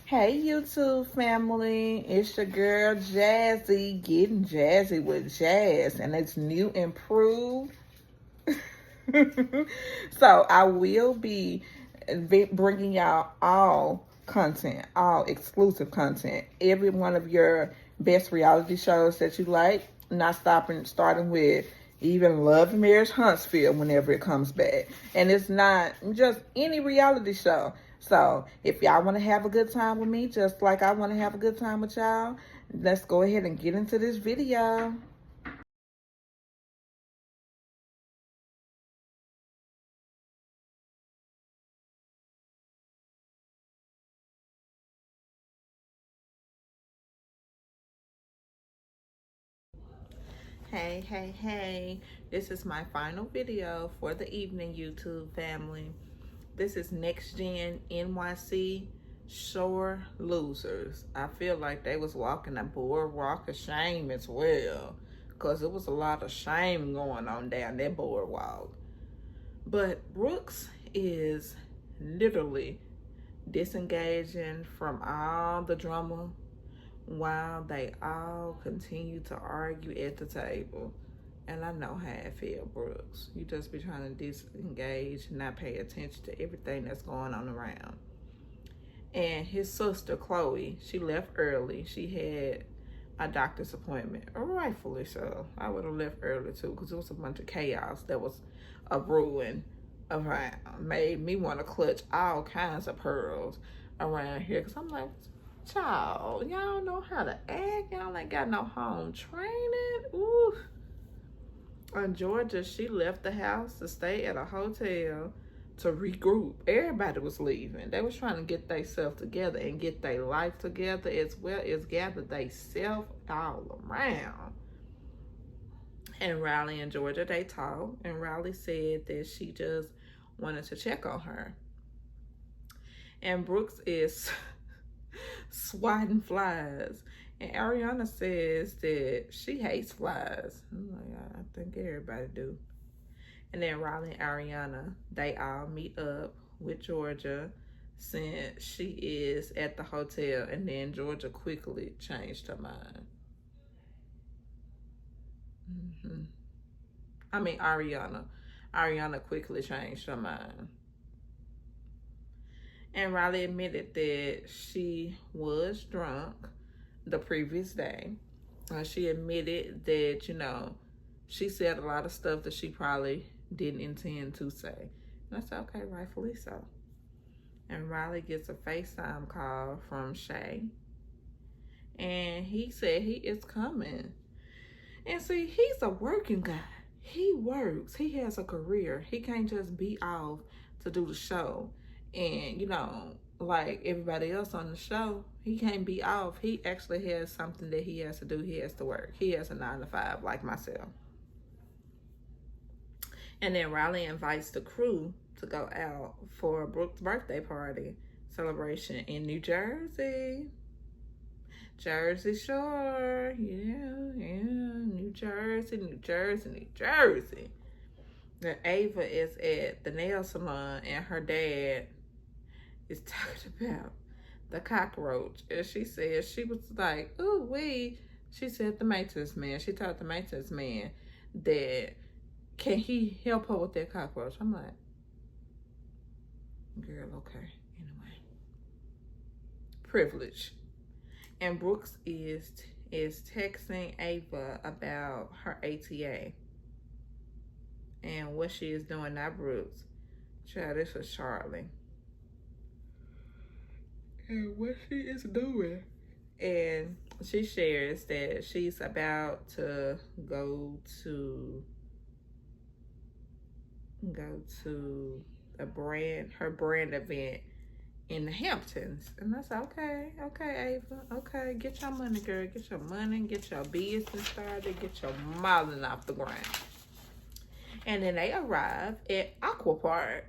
Hey YouTube family, it's your girl Jazzy, getting jazzy with Jazz, and it's new and improved. So I will be bringing y'all all content, all exclusive content, every one of your best reality shows that you like. Not starting with even Love and Marriage Huntsville whenever it comes back, and it's not just any reality show. So if y'all want to have a good time with me, just like I want to have a good time with y'all, let's go ahead and get into this video. Hey, this is my final video for the evening, YouTube family. This is Next Gen NYC Shore Losers. I feel like they was walking a boardwalk of shame as well, because it was a lot of shame going on down that boardwalk. But Brooks is literally disengaging from all the drama while they all continue to argue at the table. And I know how it feels, Brooks. You just be trying to disengage and not pay attention to everything that's going on around. And his sister, Chloe, she left early. She had a doctor's appointment, rightfully so. I would have left early too, because it was a bunch of chaos that was a ruin around. Made me want to clutch all kinds of pearls around here, because I'm like, child, y'all don't know how to act. Y'all ain't got no home training. Ooh. In Georgia, she left the house to stay at a hotel to regroup. Everybody was leaving. They was trying to get themselves together and get their life together, as well as gather themselves all around. And Riley in Georgia, they talked, and Riley said that she just wanted to check on her. And Brooks is swatting flies. And Ariana says that she hates flies. I'm like, I think everybody do. And then Riley and Ariana, they all meet up with Georgia since she is at the hotel. And then Georgia quickly changed her mind. I mean, Ariana. Ariana quickly changed her mind. And Riley admitted that she was drunk the previous day. She admitted that, she said a lot of stuff that she probably didn't intend to say. And I said, okay, rightfully so. And Riley gets a FaceTime call from Shay. And he said he is coming. And see, he's a working guy. He works. He has a career. He can't just be off to do the show. And, like everybody else on the show, he can't be off. He actually has something that he has to do. He has to work. He has a 9-to-5 like myself. And then Riley invites the crew to go out for Brooke's birthday party celebration in New Jersey. Jersey Shore. Yeah. New Jersey. That Ava is at the nail salon and her dad is talking about the cockroach. And she said, she was like, ooh, she said the maintenance man. She told the maintenance man that, can he help her with that cockroach? I'm like, girl, okay. Anyway. Privilege. And Brooks is texting Ava about her ATA and what she is doing. Not Brooks. Child, this was Charlie. And what she is doing. And she shares that she's about to go to her brand event in the Hamptons. And I said, okay, Ava, okay, get your money, girl. Get your money, get your business started, get your modeling off the ground. And then they arrive at Aqua Park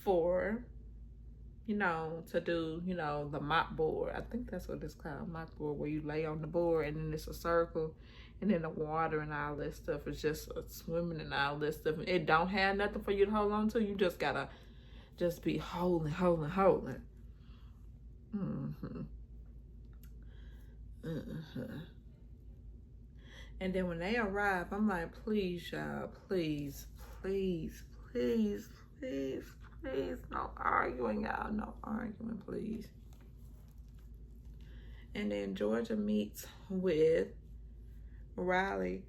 for, to do, the mop board. I think that's what it's called, mop board, where you lay on the board and then it's a circle. And then the water and all that stuff is just swimming and all that stuff. It don't have nothing for you to hold on to. You just gotta just be holding. And then when they arrive, I'm like, please, y'all, please, please, please, please, please, no arguing, y'all, no arguing, please. And then Georgia meets with Riley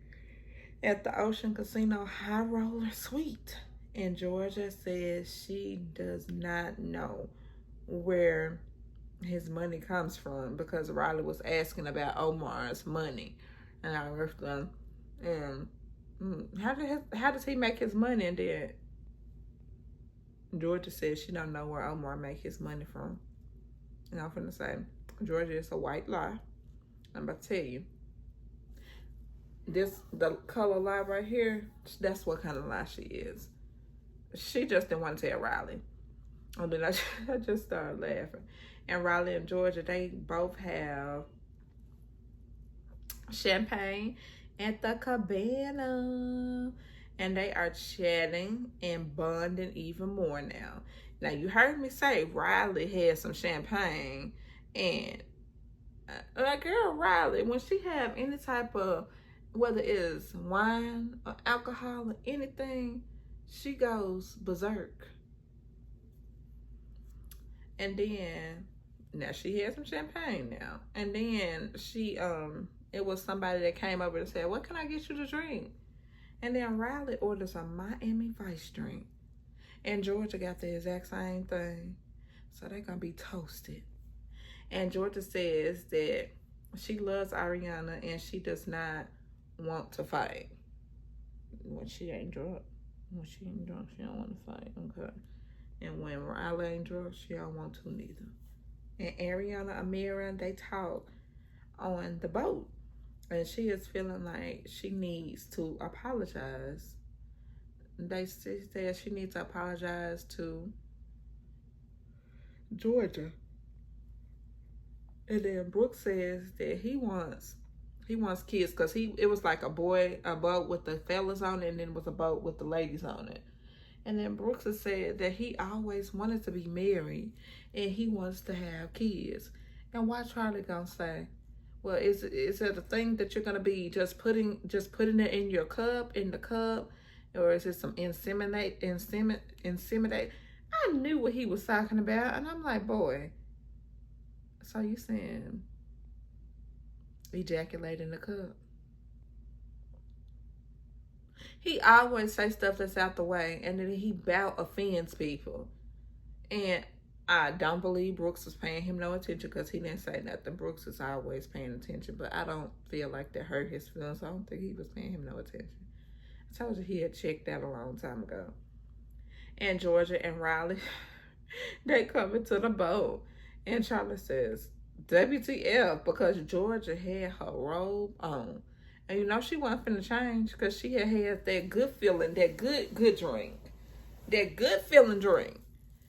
at the Ocean Casino High Roller Suite. And Georgia says she does not know where his money comes from because Riley was asking about Omar's money. And I asked them, how does he make his money? And then Georgia says she don't know where Omar make his money from. And I'm finna say, Georgia is a white lie. I'm about to tell you. The color lie right here, that's what kind of lie she is. She just didn't want to tell Riley. And then I just started laughing. And Riley and Georgia, they both have champagne at the cabana. And they are chatting and bonding even more now. Now, you heard me say Riley had some champagne. And girl, Riley, when she have any type of, whether it's wine or alcohol or anything, she goes berserk. And then, now she had some champagne now. And then she, it was somebody that came over and said, what can I get you to drink? And then Riley orders a Miami Vice drink. And Georgia got the exact same thing. So they're going to be toasted. And Georgia says that she loves Ariana and she does not want to fight. When she ain't drunk. When she ain't drunk, she don't want to fight. Okay. And when Riley ain't drunk, she don't want to neither. And Ariana, Amira, they talk on the boat. And she is feeling like she needs to apologize. They said she needs to apologize to Georgia. And then Brooke says that he wants kids because it was like a boat with the fellas on it, and then it was a boat with the ladies on it. And then Brooks has said that he always wanted to be married and he wants to have kids. And why Charlie gonna say, well, is it a thing that you're gonna be just putting it in your cup, in the cup, or is it some inseminate? I knew what he was talking about, and I'm like, boy, so you saying ejaculate in the cup? He always say stuff that's out the way, and then he bout offends people. And I don't believe Brooks was paying him no attention because he didn't say nothing. Brooks is always paying attention, but I don't feel like that hurt his feelings. I don't think he was paying him no attention. I told you he had checked out a long time ago. And Georgia and Riley, they come into the boat, and Charlie says, WTF, because Georgia had her robe on. And you know she wasn't finna change because she had that good feeling, that good drink. That good feeling drink.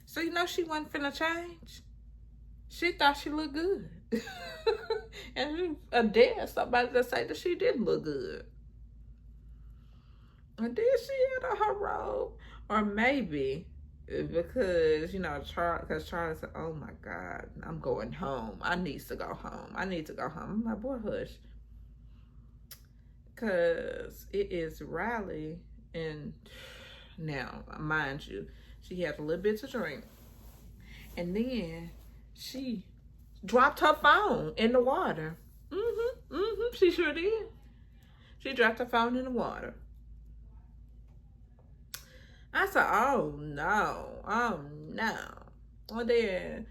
So you know she wasn't finna change. She thought she looked good. And she dare somebody to say that she didn't look good. And then she had her robe. Or maybe because, you know, Charlie said, oh my God, I'm going home. I need to go home. I'm like, boy, hush. Because it is Riley, and now, mind you, she had a little bit to drink. And then she dropped her phone in the water. She sure did. She dropped her phone in the water. I said, oh no. Well then,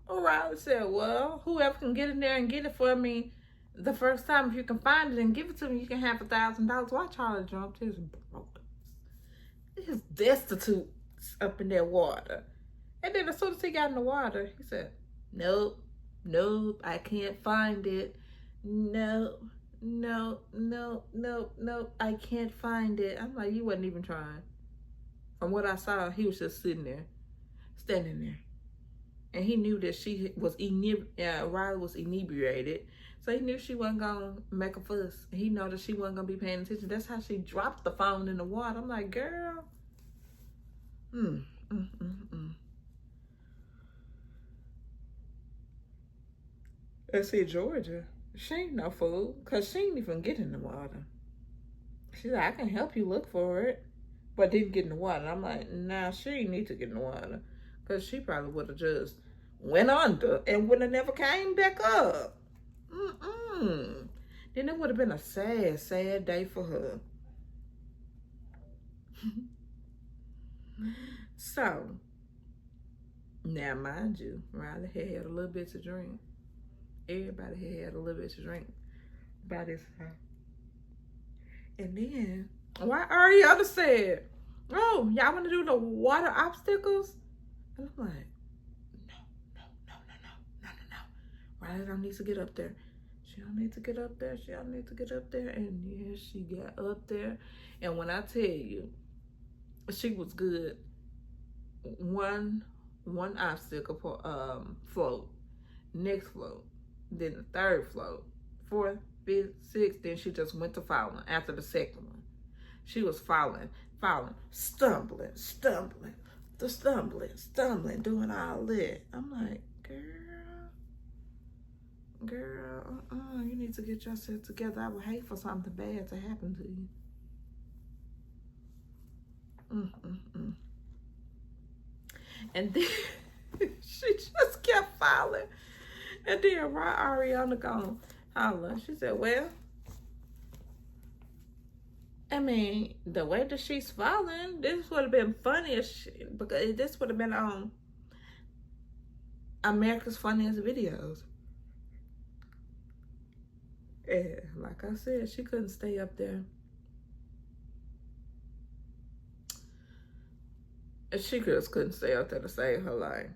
Riley said, well, whoever can get in there and get it for me the first time, if you can find it and give it to me, you can have $1,000. Why Charlie jumped his broke, his destitute up in that water. And then as soon as he got in the water, he said, nope, I can't find it. No, I can't find it. I'm like, you wasn't even trying. From what I saw, he was just sitting there, standing there. And he knew that she was Riley was inebriated. So he knew she wasn't going to make a fuss. He knew that she wasn't going to be paying attention. That's how she dropped the phone in the water. I'm like, girl. And see, Georgia, she ain't no fool, because she ain't even get in the water. She's like, I can help you look for it, but didn't get in the water. I'm like, nah, she ain't need to get in the water, because she probably would have just went under and would have never came back up. Then it would have been a sad, sad day for her. So, now mind you, Riley had a little bit to drink. Everybody had a little bit to drink by this time. And then, why Ariana said, oh, y'all want to do the water obstacles? And I'm like, no. Riley don't need to get up there. She don't need to get up there. She don't need to get up there. And yeah, she got up there. And when I tell you, she was good. One obstacle for float, next float, then the third float, fourth, fifth, sixth, then she just went to falling after the second one. She was falling, stumbling, doing all that. I'm like, girl, you need to get yourself together. I would hate for something bad to happen to you. And then she just kept falling. And then Ariana gone holler. She said, well, I mean, the way that she's falling, this would have been funny as shit, because this would have been on America's Funniest Videos. And like I said, she couldn't stay up there. She just couldn't stay out there to save her life.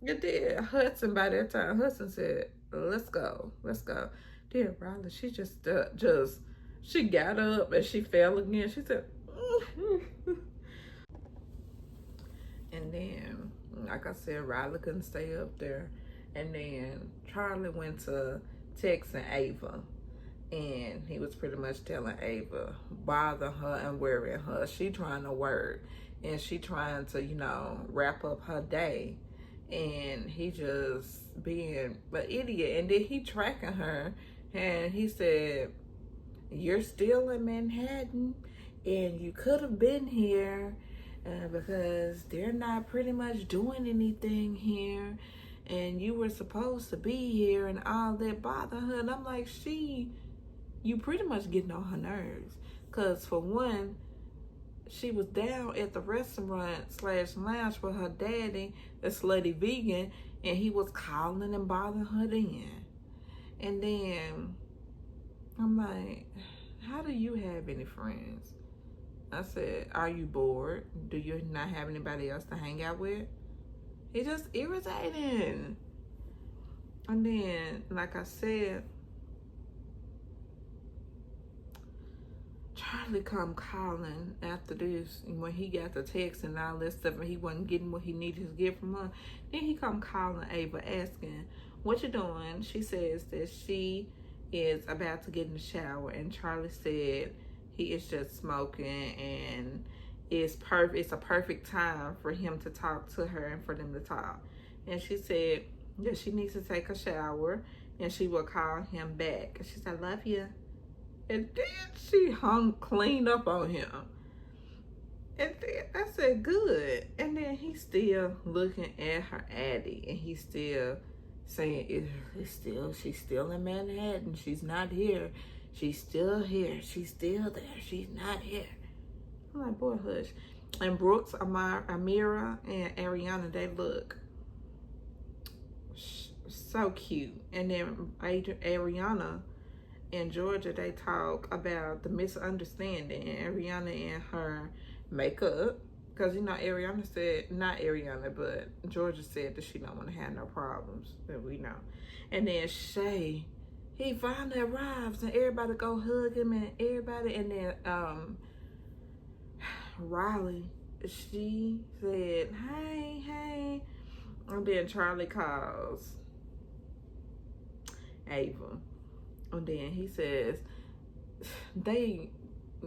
It did. Hudson, by that time, Hudson said, let's go. Dear Riley, she just she got up and she fell again. She said, and then, like I said, Riley couldn't stay up there. And then Charlie went to texting Ava. And he was pretty much telling Ava, bother her and worrying her. She trying to work. And she trying to, wrap up her day. And he just being an idiot. And then he tracking her. And he said, you're still in Manhattan. And you could have been here. Because they're not pretty much doing anything here. And you were supposed to be here. And all that bother her. And I'm like, you pretty much getting on her nerves. Because for one, she was down at the restaurant/lounge with her daddy, the slutty vegan, and he was calling and bothering her then. And then I'm like, how do you have any friends? I said, are you bored? Do you not have anybody else to hang out with? It's just irritating. And then, like I said, Charlie come calling after this, and when he got the text and all that stuff, and he wasn't getting what he needed to get from her, then he come calling Ava asking, what you doing? She says that she is about to get in the shower, and Charlie said he is just smoking, and it's a perfect time for him to talk to her and for them to talk. And she said that she needs to take a shower, and she will call him back. And she said, I love you. And then she hung clean up on him. And then I said, good. And then he's still looking at her addy. And he's still saying, she's still in Manhattan. She's not here. She's still here. She's still there. She's not here. I'm like, boy, hush. And Brooks, Amira, and Ariana, they look so cute. And then Ariana in Georgia, they talk about the misunderstanding and Ariana and her makeup, because Ariana said, not Ariana, but Georgia said that she don't want to have no problems, that we know. And then Shay, he finally arrives and everybody go hug him and everybody. And then Riley, she said, hey, and then Charlie calls Ava. And then he says, they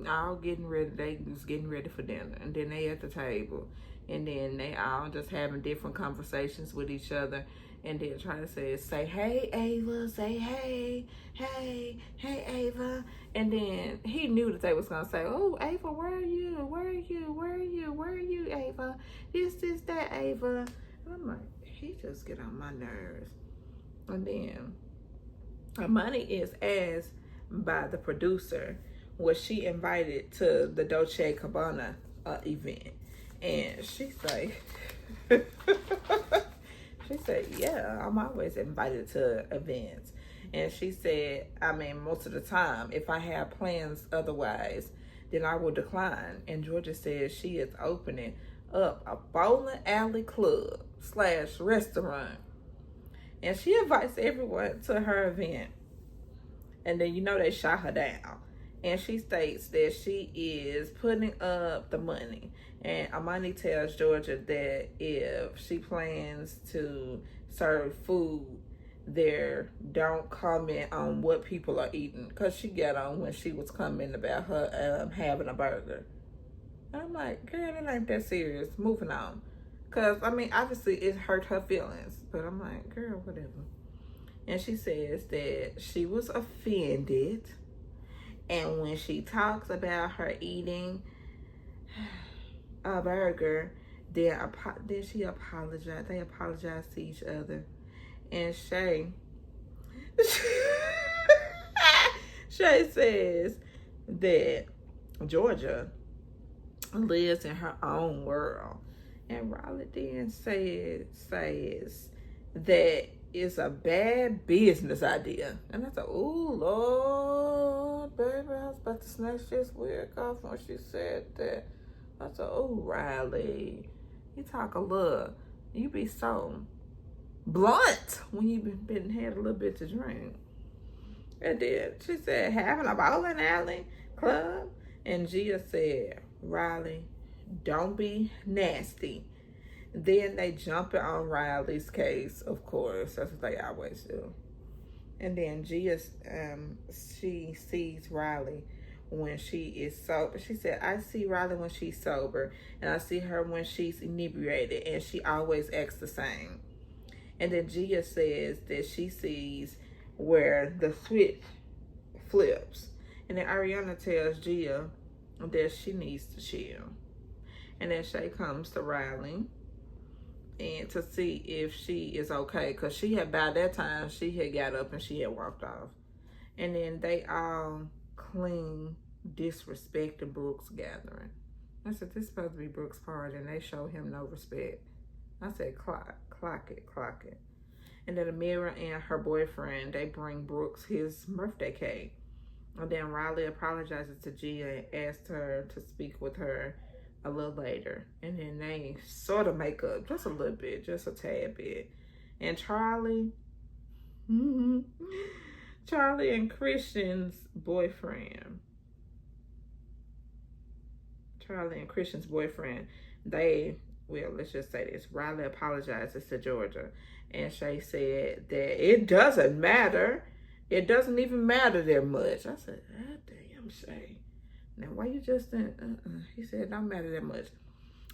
all getting ready, they just getting ready for dinner. And then they at the table. And then they all just having different conversations with each other. And then try to say, hey, Ava, say, hey, Ava. And then he knew that they was going to say, oh, Ava, where are you? Where are you? Where are you? Where are you, Ava? This, that, Ava. And I'm like, he just get on my nerves. And then Amani is asked by the producer, was she invited to the Dolce Gabbana event? And she's like, she said, yeah, I'm always invited to events. And she said, I mean, most of the time, if I have plans otherwise, then I will decline. And Georgia says she is opening up a bowling alley club / restaurant. And she invites everyone to her event. And then, you know, they shot her down. And she states that she is putting up the money. And Amani tells Georgia that if she plans to serve food there, don't comment on what people are eating. Because she got on when she was commenting about her having a burger. And I'm like, girl, it ain't that serious. Moving on. Because, I mean, obviously it hurt her feelings. But I'm like, girl, whatever. And she says that she was offended. And when she talks about her eating a burger, then she apologized. They apologized to each other. And Shay says that Georgia lives in her own world. And Riley then says that it's a bad business idea. And I thought, oh, Lord, baby, I was about to snatch this wig off when she said that. I thought, oh, Riley, you talk a little, you be so blunt when you been had a little bit to drink. And then she said, having a bowling alley club. And Gia said, Riley, don't be nasty. Then they jump it on Riley's case, of course. That's what they always do. And then Gia, she sees Riley when she is sober. She said, I see Riley when she's sober, and I see her when she's inebriated, and she always acts the same. And then Gia says that she sees where the switch flips. And then Ariana tells Gia that she needs to chill. And then Shay comes to Riley and to see if she is okay, because she had, by that time, she had got up and she had walked off. And then they all clean disrespected Brooks' gathering. I said, this is supposed to be Brooks' party, and they show him no respect. I said, clock it. And then Amira and her boyfriend, they bring Brooks his birthday cake. And then Riley apologizes to Gia and asks her to speak with her a little later. And then they sort of make up just a little bit, just a tad bit. And Charlie and Christian's boyfriend, well, let's just say this. Riley apologizes to Georgia. And Shay said that it doesn't matter. It doesn't even matter that much. I said, ah, damn, Shay. Now, why you just didn't? He said, it don't matter that much.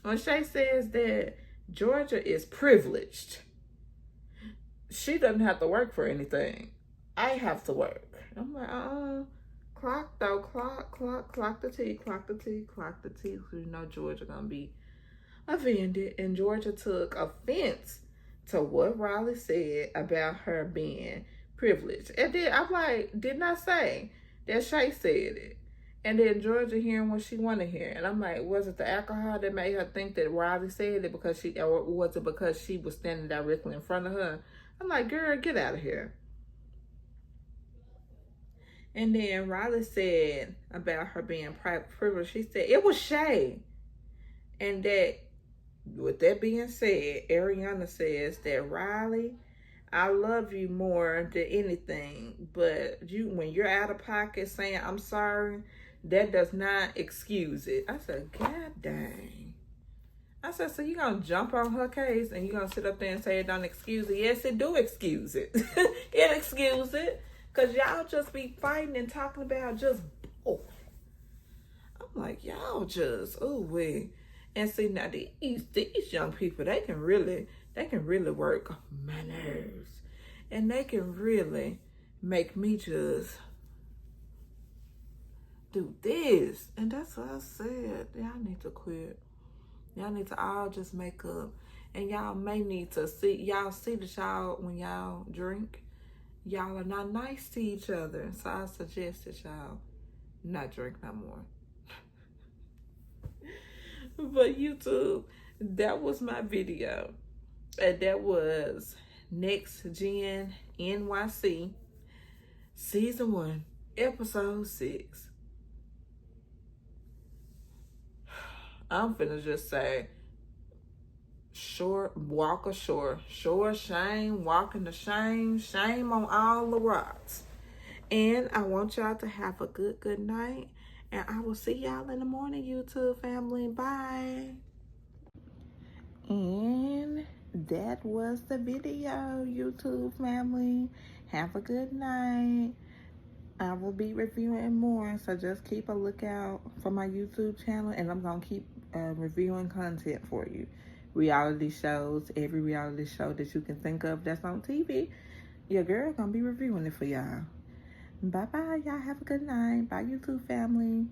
When Shay says that Georgia is privileged, she doesn't have to work for anything. I have to work. I'm like, clock though, clock the tea. So you know Georgia gonna be offended. And Georgia took offense to what Riley said about her being privileged. And then I'm like, didn't I say that Shay said it? And then Georgia hearing what she wanted to hear. And I'm like, was it the alcohol that made her think that Riley said it or was it because she was standing directly in front of her? I'm like, girl, get out of here. And then Riley said about her being privileged, she said, it was Shay. And that, with that being said, Ariana says that, Riley, I love you more than anything, but when you're out of pocket saying I'm sorry, that does not excuse it. I said, God dang. I said, so you gonna jump on her case and you gonna sit up there and say it don't excuse it? Yes, it do excuse it. It excuse it. Because y'all just be fighting and talking about just, oh. I'm like, y'all just, oh, wait. And see, now these young people, they can really they can really work my nerves. And they can really make me just do this. And that's what I said. Y'all need to quit. Y'all need to all just make up. And y'all may need to see that y'all, when y'all drink, y'all are not nice to each other. So I suggest that y'all not drink no more. But YouTube, that was my video. And that was Next Gen NYC, Season 1, Episode 6. I'm finna just say, shore, walk ashore. Shore, shame, walking the shame, shame on all the rocks. And I want y'all to have a good night. And I will see y'all in the morning, YouTube family. Bye. And that was the video, YouTube family. Have a good night. I will be reviewing more, so just keep a lookout for my YouTube channel, and I'm going to keep reviewing content for you. Reality shows, every reality show that you can think of that's on TV, your girl going to be reviewing it for y'all. Bye-bye. Y'all have a good night. Bye, YouTube family.